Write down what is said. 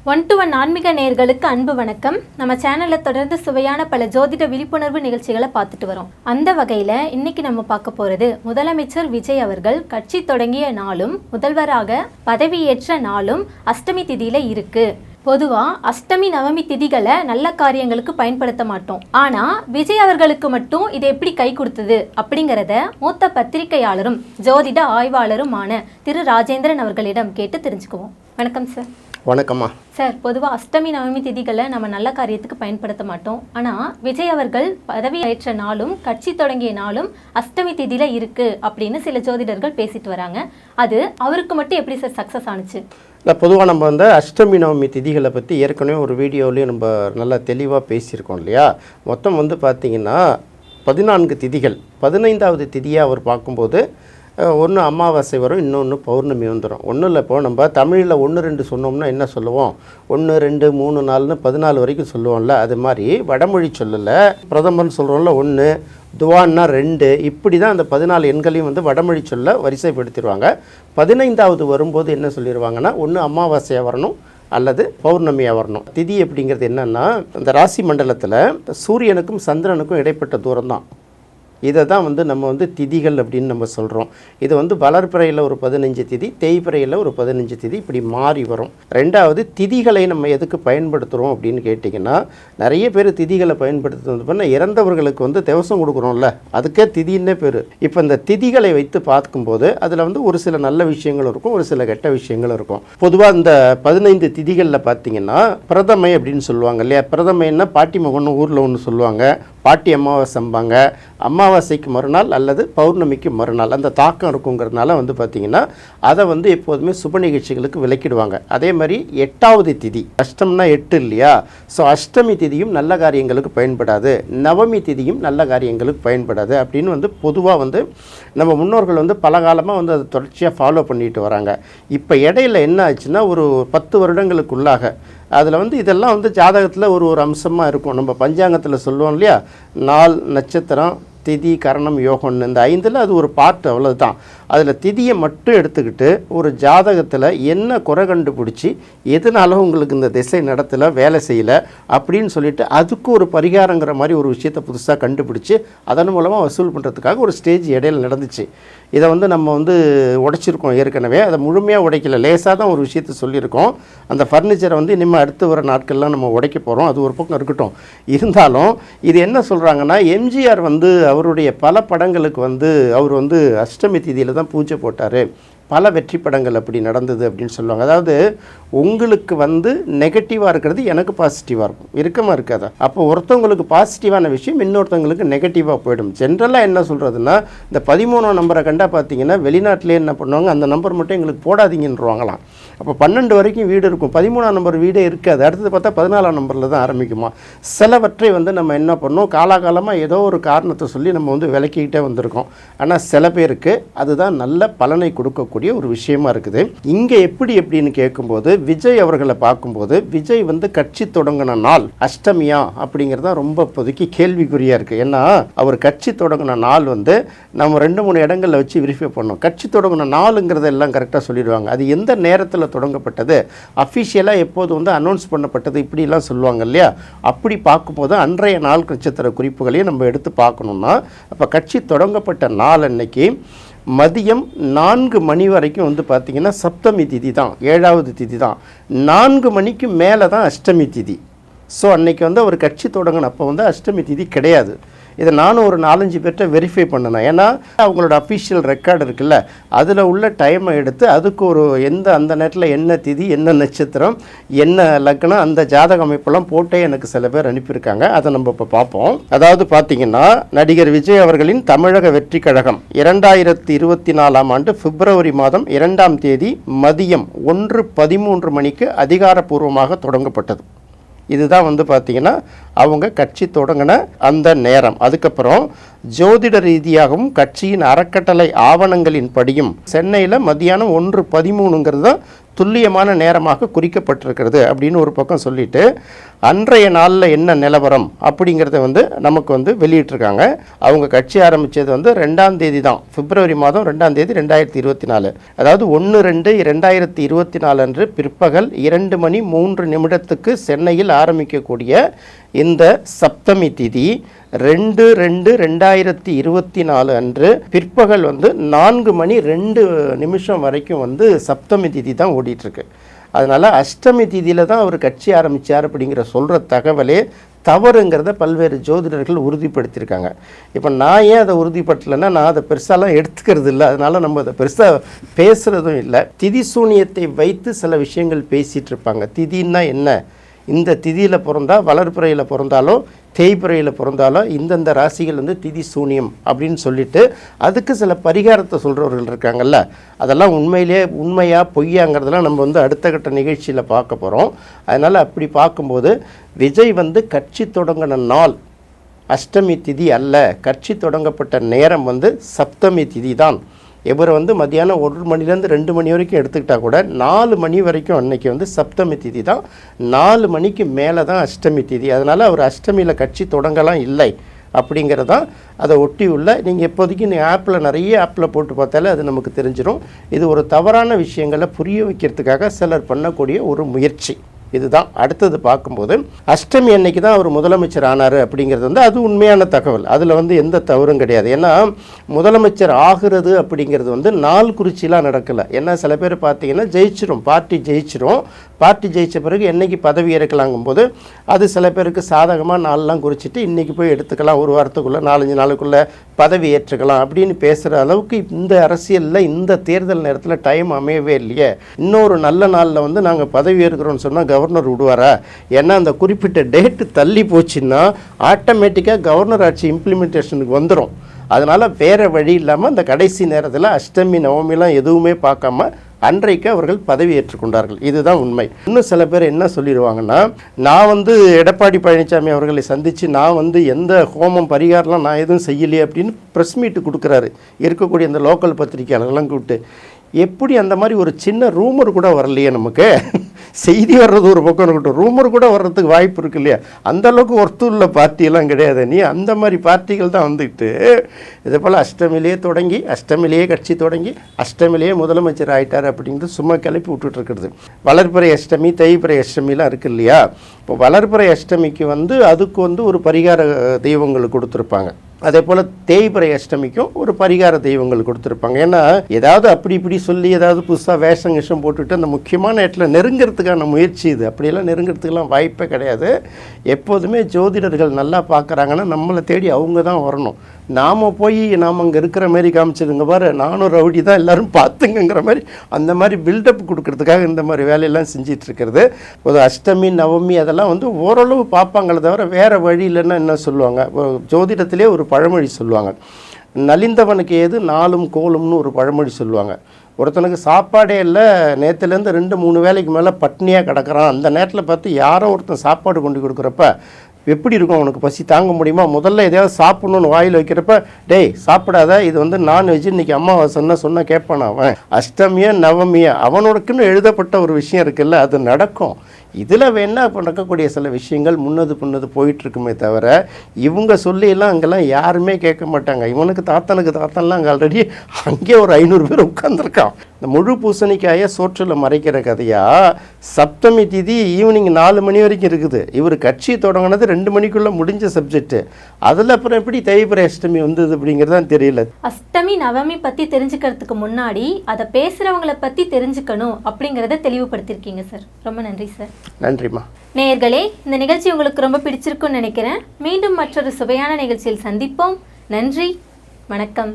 1-to-1 ஆன்மீக நேயர்களுக்கு அன்பு வணக்கம். நம்ம சேனல்ல தொடர்ந்து சுவையான பல ஜோதிட விழிப்புணர்வு நிகழ்ச்சிகளை பார்த்துட்டு வரோம். அந்த வகையில இன்னைக்கு நம்ம பார்க்க போறது முதலமைச்சர் விஜய் அவர்கள் கட்சி தொடங்கிய நாளும் முதல்வராக பதவியேற்ற நாளும் அஷ்டமி திதியில இருக்கு. பொதுவா அஷ்டமி நவமி திதிகளை நல்ல காரியங்களுக்கு பயன்படுத்த மாட்டோம். ஆனா விஜய் அவர்களுக்கு மட்டும் இது எப்படி கை கொடுத்தது அப்படிங்கறத மூத்த பத்திரிகையாளரும் ஜோதிட ஆய்வாளருமான திரு ராஜேந்திரன் அவர்களிடம் கேட்டு தெரிஞ்சுக்குவோம். வணக்கம் சார். வணக்கம்மா. சார், பொதுவாக அஷ்டமி நவமி திதிகளை நம்ம நல்ல காரியத்துக்கு பயன்படுத்த மாட்டோம். ஆனால் விஜய் அவர்கள் பதவி ஏற்ற நாளும் கட்சி தொடங்கிய நாளும் அஷ்டமி திதியில இருக்கு அப்படின்னு சில ஜோதிடர்கள் பேசிட்டு வராங்க. அது அவருக்கு மட்டும் எப்படி சார் சக்ஸஸ் ஆனிச்சு? இல்லை, பொதுவாக நம்ம வந்து அஷ்டமி நவமி திதிகளை பற்றி ஏற்கனவே ஒரு வீடியோலையும் நம்ம நல்லா தெளிவாக பேசியிருக்கோம் இல்லையா. மொத்தம் வந்து பார்த்திங்கன்னா 14 திதிகள். 15வது திதியாக அவர் பார்க்கும்போது ஒன்று அமாவாசை வரும், இன்னொன்று பௌர்ணமி வந்துடும். ஒன்றும் இல்லை, இப்போ நம்ம தமிழில் 1 2 சொன்னோம்னா என்ன சொல்லுவோம்? 1 2 3 4ன்னு 14 வரைக்கும் சொல்லுவோம்ல. அது மாதிரி வடமொழி சொல்லலை. பிரதமர்னு சொல்கிறோம்ல 1, துவான்னா 2, இப்படி தான் அந்த 14 எண்களையும் வந்து வடமொழி சொல்ல வரிசைப்படுத்திடுவாங்க. 15வது வரும்போது என்ன சொல்லிடுவாங்கன்னா, ஒன்று அமாவாசையாக வரணும் அல்லது பௌர்ணமியாக வரணும். திதி அப்படிங்கிறது என்னென்னா, இந்த ராசி மண்டலத்தில் சூரியனுக்கும் சந்திரனுக்கும் இடைப்பட்ட தூரம் தான். இதை தான் வந்து நம்ம வந்து திதிகள் அப்படின்னு நம்ம சொல்கிறோம். இது வந்து வளர்பிறையில் ஒரு 15 திதி, தேய்பிறையில் ஒரு 15 திதி, இப்படி மாறி வரும். ரெண்டாவது, திதிகளை நம்ம எதுக்கு பயன்படுத்துகிறோம் அப்படின்னு கேட்டிங்கன்னா, நிறைய பேர் திதிகளை பயன்படுத்துறது பண்ண இறந்தவர்களுக்கு வந்து தேவசம் கொடுக்குறோம்ல, அதுக்கே திதின்னே பேர். இப்போ இந்த திதிகளை வைத்து பார்க்கும்போது அதில் வந்து ஒரு சில நல்ல விஷயங்களும் இருக்கும், ஒரு சில கெட்ட விஷயங்களும் இருக்கும். பொதுவாக இந்த 15 திதிகளில் பார்த்திங்கன்னா பிரதமை அப்படின்னு சொல்லுவாங்க இல்லையா. பிரதமைன்னா பாட்டி மகன்னு ஊரில் ஒன்று சொல்லுவாங்க, பாட்டி அமாவாசைம்பாங்க. அமாவாசைக்கு மறுநாள் அல்லது பௌர்ணமிக்கு மறுநாள் அந்த தாக்கம் இருக்குங்கிறதுனால வந்து பார்த்திங்கன்னா அதை வந்து எப்போதுமே சுப நிகழ்ச்சிகளுக்கு விலக்கிடுவாங்க. அதே மாதிரி 8வது திதி, அஷ்டம்னா 8 இல்லையா. ஸோ அஷ்டமி திதியும் நல்ல காரியங்களுக்கு பயன்படாது, நவமி திதியும் நல்ல காரியங்களுக்கு பயன்படாது அப்படின்னு வந்து பொதுவாக வந்து நம்ம முன்னோர்கள் வந்து பல காலமாக வந்து அதை தொடர்ச்சியாக ஃபாலோ பண்ணிட்டு வராங்க. இப்போ இடையில என்ன ஆச்சுன்னா, ஒரு 10 வருடங்களுக்குள்ளாக அதில் வந்து இதெல்லாம் வந்து ஜாதகத்தில் ஒரு அம்சமாக இருக்கும். நம்ம பஞ்சாங்கத்தில் சொல்லுவோம் இல்லையா, நாள், நட்சத்திரம், திதி, கரணம், யோகம்னு இந்த 5ல் அது ஒரு பார்ட், அவ்வளோதான். அதில் திதியை மட்டும் எடுத்துக்கிட்டு ஒரு ஜாதகத்தில் என்ன குறை கண்டுபிடிச்சி எதனால உங்களுக்கு இந்த திசை நடத்தலை, வேலை செய்யலை அப்படின்னு சொல்லிட்டு அதுக்கு ஒரு பரிகாரங்கிற மாதிரி ஒரு விஷயத்தை புதுசாக கண்டுபிடிச்சி அதன் மூலமாக வசூல் பண்ணுறதுக்காக ஒரு ஸ்டேஜ் இடையில நடந்துச்சு. இதை வந்து நம்ம வந்து உடைச்சிருக்கோம் ஏற்கனவே. அதை முழுமையாக உடைக்கல, லேசாக தான் ஒரு விஷயத்தை சொல்லியிருக்கோம். அந்த ஃபர்னிச்சரை வந்து இனிமேல் அடுத்து வர நாட்கள்லாம் நம்ம உடைக்க போகிறோம். அது ஒரு பக்கம் இருக்கட்டும். இருந்தாலும் இது என்ன சொல்கிறாங்கன்னா, எம்ஜிஆர் வந்து அவருடைய பல படங்களுக்கு வந்து அவர் வந்து அஷ்டமி திதியில் தான் பூஜை போட்டார். பல வெற்றி படங்கள் அப்படி நடந்தது அப்படின்னு சொல்லுவாங்க. அதாவது உங்களுக்கு வந்து நெகட்டிவாக இருக்கிறது எனக்கு பாசிட்டிவாக இருக்கும், இருக்கமாக இருக்காதா. அப்போ ஒருத்தவங்களுக்கு பாசிட்டிவான விஷயம் இன்னொருத்தவங்களுக்கு நெகட்டிவாக போயிடும். ஜென்ரலாக என்ன சொல்கிறதுனா, இந்த 13ஆம் நம்பரை கண்டா பார்த்தீங்கன்னா வெளிநாட்டிலே என்ன பண்ணுவாங்க, அந்த நம்பர் மட்டும் எங்களுக்கு போடாதீங்கன்றுவாங்களாம். அப்போ 12 வரைக்கும் வீடு இருக்கும், 13ஆம் நம்பர் வீடே இருக்காது. அடுத்தது பார்த்தா 14ஆம் நம்பரில் தான் ஆரம்பிக்குமா. சிலவற்றை வந்து நம்ம என்ன பண்ணோம், காலாகாலமாக ஏதோ ஒரு காரணத்தை சொல்லி நம்ம வந்து விளக்கிக்கிட்டே வந்திருக்கோம். ஆனால் சில பேருக்கு அதுதான் நல்ல பலனை கொடுக்கக்கூடிய ஒரு விஷயமா இருக்குது. இங்கே எப்படின்னு கேட்கும்போது, விஜய் அவர்களை பார்க்கும்போது விஜய் வந்து கட்சி தொடங்கின நாள் அஷ்டமியா அப்படிங்கிறது தான் ரொம்ப இப்போதைக்கு கேள்விக்குறியாக இருக்குது. ஏன்னா அவர் கட்சி தொடங்கின நாள் வந்து நம்ம 2-3 இடங்களில் வச்சு வெரிஃபை பண்ணோம். கட்சி தொடங்கின நாளுங்கிறத எல்லாம் கரெக்டாக சொல்லிடுவாங்க. அது எந்த நேரத்தில் தொடங்கப்பட்டது, அஃபிஷியலாக எப்போது வந்து அனௌன்ஸ் பண்ணப்பட்டது, இப்படிலாம் சொல்லுவாங்க இல்லையா. அப்படி பார்க்கும்போது அன்றைய நாள் நட்சத்திர குறிப்புகளையும் நம்ம எடுத்து பார்க்கணுன்னா, அப்போ கட்சி தொடங்கப்பட்ட நாள் அன்னைக்கு மதியம் 4 மணி வரைக்கும் வந்து பார்த்திங்கன்னா சப்தமி திதி தான், 7வது திதி தான். 4 மணிக்கு மேலே தான் அஷ்டமி திதி. ஸோ அன்றைக்கி வந்து அவர் கட்சி தொடங்கினப்போ வந்து அஷ்டமி திதி கிடையாது. இதை நானும் ஒரு 4-5 பேர்கிட்ட வெரிஃபை பண்ணேன். ஏன்னா அவங்களோட அஃபிஷியல் ரெக்கார்டு இருக்குல்ல, அதில் உள்ள டைமை எடுத்து அதுக்கு ஒரு அந்த நேரத்தில் என்ன திதி, என்ன நட்சத்திரம், என்ன லக்னம், அந்த ஜாதக அமைப்பெல்லாம் போட்டே எனக்கு சில பேர் அனுப்பியிருக்காங்க. அதை நம்ம இப்போ பார்ப்போம். அதாவது பார்த்திங்கன்னா, நடிகர் விஜய் அவர்களின் தமிழக வெற்றி கழகம் 2024ஆம் ஆண்டு பிப்ரவரி மாதம் 2ஆம் தேதி மதியம் 1:13 மணிக்கு அதிகாரப்பூர்வமாக தொடங்கப்பட்டது. இதுதான் வந்து பார்த்திங்கன்னா அவங்க கட்சி தொடங்கின அந்த நேரம். அதுக்கப்புறம் ஜோதிட ரீதியாகவும் கட்சியின் அறக்கட்டளை ஆவணங்களின் படியும் சென்னையில் மதியானம் 1:13ங்கிறது தான் துல்லியமான நேரமாக குறிக்கப்பட்டிருக்கிறது அப்படின்னு ஒரு பக்கம் சொல்லிட்டு அன்றைய நாளில் என்ன நிலவரம் அப்படிங்கிறத வந்து நமக்கு வந்து வெளியிட்டிருக்காங்க. அவங்க கட்சி ஆரம்பித்தது வந்து 2ஆம் தேதி தான், பிப்ரவரி மாதம் 2ஆம் தேதி 2024. அதாவது 1/2/2024 அன்று பிற்பகல் 2:03 சென்னையில் ஆரம்பிக்கக்கூடிய இந்த சப்தமி திதி 2/2/2024 அன்று பிற்பகல் வந்து 4:02 வரைக்கும் வந்து சப்தமி திதி தான் ஓடிட்டுருக்கு. அதனால் அஷ்டமி திதியில் தான் அவர் கட்சி ஆரம்பித்தார் அப்படிங்கிற சொல்கிற தகவலே தவறுங்கிறத பல்வேறு ஜோதிடர்கள் உறுதிப்படுத்தியிருக்காங்க. இப்போ நான் ஏன் அதை உறுதிப்படுத்தலைன்னா, நான் அதை பெருசாலாம் எடுத்துக்கிறது இல்லை, அதனால் நம்ம அதை பெருசாக பேசுகிறதும் இல்லை. திதி சூனியத்தை வைத்து சில விஷயங்கள் பேசிகிட்டு இருப்பாங்க. திதின்னா என்ன, இந்த திதியில் பிறந்தா வளர்பிறையில் பிறந்தாலோ தேய்பிறையில் பிறந்தாலோ இந்தந்த ராசிகள் வந்து திதி சூனியம் அப்படின்னு சொல்லிட்டு அதுக்கு சில பரிகாரத்தை சொல்கிறவர்கள் இருக்காங்கல்ல, அதெல்லாம் உண்மையா பொய்யாங்கிறதெல்லாம் நம்ம வந்து அடுத்த கட்ட நிகழ்ச்சியில் பார்க்க போகிறோம். அதனால் அப்படி பார்க்கும்போது விஜய் வந்து கட்சி தொடங்கின நாள் அஷ்டமி திதி அல்ல, கட்சி தொடங்கப்பட்ட நேரம் வந்து சப்தமி திதி தான். இவர் வந்து மத்தியானம் 1 மணிலேருந்து 2 மணி வரைக்கும் எடுத்துக்கிட்டால் கூட 4 மணி வரைக்கும் அன்றைக்கி வந்து சப்தமி திதி தான். 4 மணிக்கு மேலே தான் அஷ்டமி திதி. அதனால் அவர் அஷ்டமியில் கட்சி தொடங்கலாம் இல்லை அப்படிங்கிறதான் அதை ஒட்டி உள்ள. நீங்கள் இப்போதைக்கு ஆப்பில் நிறைய ஆப்பில் போட்டு பார்த்தாலே அது நமக்கு தெரிஞ்சிடும். இது ஒரு தவறான விஷயங்களை புரிய வைக்கிறதுக்காக சிலர் பண்ணக்கூடிய ஒரு முயற்சி இதுதான். அடுத்தது பார்க்கும்போது அஷ்டமி அன்னைக்கு தான் அவர் முதலமைச்சர் ஆனார் அப்படிங்கிறது வந்து அது உண்மையான தகவல், அதில் வந்து எந்த தவறும் கிடையாது. ஏன்னா முதலமைச்சர் ஆகிறது அப்படிங்கிறது வந்து நாள் குறிச்சிலாம் நடக்கலை. ஏன்னா சில பேர் பார்த்தீங்கன்னா பார்ட்டி ஜெயிச்ச பிறகு என்னைக்கு பதவி ஏற்கலாங்கும்போது அது சில பேருக்கு சாதகமாக நாள்லாம் குறிச்சிட்டு இன்றைக்கி போய் எடுத்துக்கலாம், ஒரு வாரத்துக்குள்ளே 4-5 நாளுக்குள்ளே பதவி ஏற்றுக்கலாம் அப்படின்னு பேசுகிற அளவுக்கு இந்த அரசியலில் இந்த தேர்தல் நேரத்தில் டைம் அமையவே இல்லையே. இன்னொரு நல்ல நாளில் வந்து நாங்கள் பதவி ஏற்கிறோன்னு சொன்னால் கவர்னர் விடுவாரா? ஏன்னா அந்த குறிப்பிட்ட டேட்டு தள்ளி போச்சுன்னா ஆட்டோமேட்டிக்காக கவர்னர் ஆட்சி இம்ப்ளிமெண்டேஷனுக்கு வந்துடும். அதனால் வேறு வழி இல்லாமல் அந்த கடைசி நேரத்தில் அஷ்டமி நவமிலாம் எதுவுமே பார்க்காம அன்றைக்கு அவர்கள் பதவி ஏற்றுக்கொண்டார்கள். இதுதான் உண்மை. இன்னும் சில பேர் என்ன சொல்லிடுவாங்கன்னா, நான் வந்து எடப்பாடி பழனிசாமி அவர்களை சந்தித்து நான் வந்து எந்த ஹோமம் பரிகாரம்லாம் நான் எதுவும் செய்யலையே அப்படின்னு ப்ரெஸ் மீட்டு கொடுக்குறாரு. இருக்கக்கூடிய அந்த லோக்கல் பத்திரிகையாளர்கள்லாம் கூப்பிட்டு, எப்படி அந்த மாதிரி ஒரு சின்ன ரூமர் கூட வரலையே, நமக்கு செய்தி வர்றது ஒரு பக்கம் இருக்கட்டும், ரூமர் கூட வர்றதுக்கு வாய்ப்பு இருக்கு இல்லையா? அந்தளவுக்கு ஒருத்தூரில் பார்ட்டியெல்லாம் கிடையாது. நீ அந்த மாதிரி பார்ட்டிகள் தான் வந்துட்டு இதே போல் அஷ்டமிலேயே தொடங்கி அஷ்டமிலேயே கட்சி தொடங்கி அஷ்டமிலேயே முதலமைச்சர் ஆகிட்டார் அப்படிங்கிறது சும்மா கிளப்பி விட்டுட்டுருக்கிறது. வளர்பிறை அஷ்டமி தேய்பிறை அஷ்டமிலாம் இருக்குது இல்லையா? இப்போ வளர்பிறை அஷ்டமிக்கு வந்து அதுக்கு வந்து ஒரு பரிகார தெய்வங்கள் கொடுத்துருப்பாங்க. அதே போல் தேய்பிறை அஷ்டமிக்கும் ஒரு பரிகார தெய்வங்கள் கொடுத்துருப்பாங்க. ஏன்னா ஏதாவது அப்படி இப்படி சொல்லி ஏதாவது புதுசாக வேஷம் போட்டுட்டு அந்த முக்கியமான இடத்துல நெருங்கிறதுக்கான முயற்சி இது. அப்படியெல்லாம் நெருங்கிறதுக்கெல்லாம் வாய்ப்பே கிடையாது. எப்போதுமே ஜோதிடர்கள் நல்லா பார்க்குறாங்கன்னா நம்மளை தேடி அவங்க தான் வரணும். நாம் போய் நாம் அங்கே இருக்கிற மாதிரி காமிச்சதுங்க பாரு, நானும் ரவுடி தான் எல்லோரும் பார்த்துங்கிற மாதிரி அந்த மாதிரி பில்டப் கொடுக்கறதுக்காக இந்த மாதிரி வேலையெல்லாம் செஞ்சிட்ருக்கிறது. ஒரு அஷ்டமி நவமி அதெல்லாம் வந்து ஓரளவு பார்ப்பாங்களே தவிர வேறு வழி இல்லைன்னா என்ன சொல்லுவாங்க, ஜோதிடத்திலே ஒரு பழமொழி சொல்லுவாங்க, நலிந்தவனுக்கு ஏது நாளும் கோலும்னு ஒரு பழமொழி சொல்லுவாங்க. ஒருத்தனுக்கு சாப்பாடே இல்லை, நேற்றுலேருந்து 2-3 வேலைக்கு மேலே பட்னியாக கிடக்கிறான். அந்த நேரத்தில் பார்த்து யாரோ ஒருத்தன் சாப்பாடு கொண்டு கொடுக்குறப்ப எப்படி இருக்கும், அவனுக்கு பசி தாங்க முடியுமா? முதல்ல எதையாவது சாப்பிட்ணுன்னு வாயில் வைக்கிறப்ப, டேய் சாப்பிடாத, இது வந்து நான்வெஜ், இன்றைக்கி அம்மாவை சொன்னால் கேட்பான் அவன். அஷ்டமியா நவமியா அவனோடக்குன்னு எழுதப்பட்ட ஒரு விஷயம் இருக்குல்ல, அது நடக்கும். இதில் வேணா இப்போ நடக்கக்கூடிய சில விஷயங்கள் முன்னது போயிட்டுருக்குமே தவிர இவங்க சொல்லியெல்லாம் அங்கெல்லாம் யாருமே கேட்க மாட்டாங்க. இவனுக்கு தாத்தன்லாம் அங்கே ஆல்ரெடி அங்கே ஒரு 500 பேர் உட்காந்துருக்கான். இந்த முழு பூசணிக்காயை சோற்றில் மறைக்கிற கதையாக சப்தமி திதி ஈவினிங் 4 மணி வரைக்கும் இருக்குது. இவர் கட்சி தொடங்கினது 2 மணிக்குள்ளே முடிஞ்ச சப்ஜெக்ட். அதில் அப்புறம் எப்படி தேய்பிறை அஷ்டமி வந்தது அப்படிங்கிறது தான் தெரியல. அஷ்டமி நவமி பற்றி தெரிஞ்சுக்கிறதுக்கு முன்னாடி அதை பேசுகிறவங்களை பற்றி தெரிஞ்சுக்கணும் அப்படிங்கிறத தெளிவுபடுத்தியிருக்கீங்க சார். ரொம்ப நன்றி சார். நன்றிம்மா. நேயர்களே, இந்த நிகழ்ச்சி உங்களுக்கு ரொம்ப பிடிச்சிருக்குன்னு நினைக்கிறேன். மீண்டும் மற்றொரு சுவையான நிகழ்ச்சியில் சந்திப்போம். நன்றி, வணக்கம்.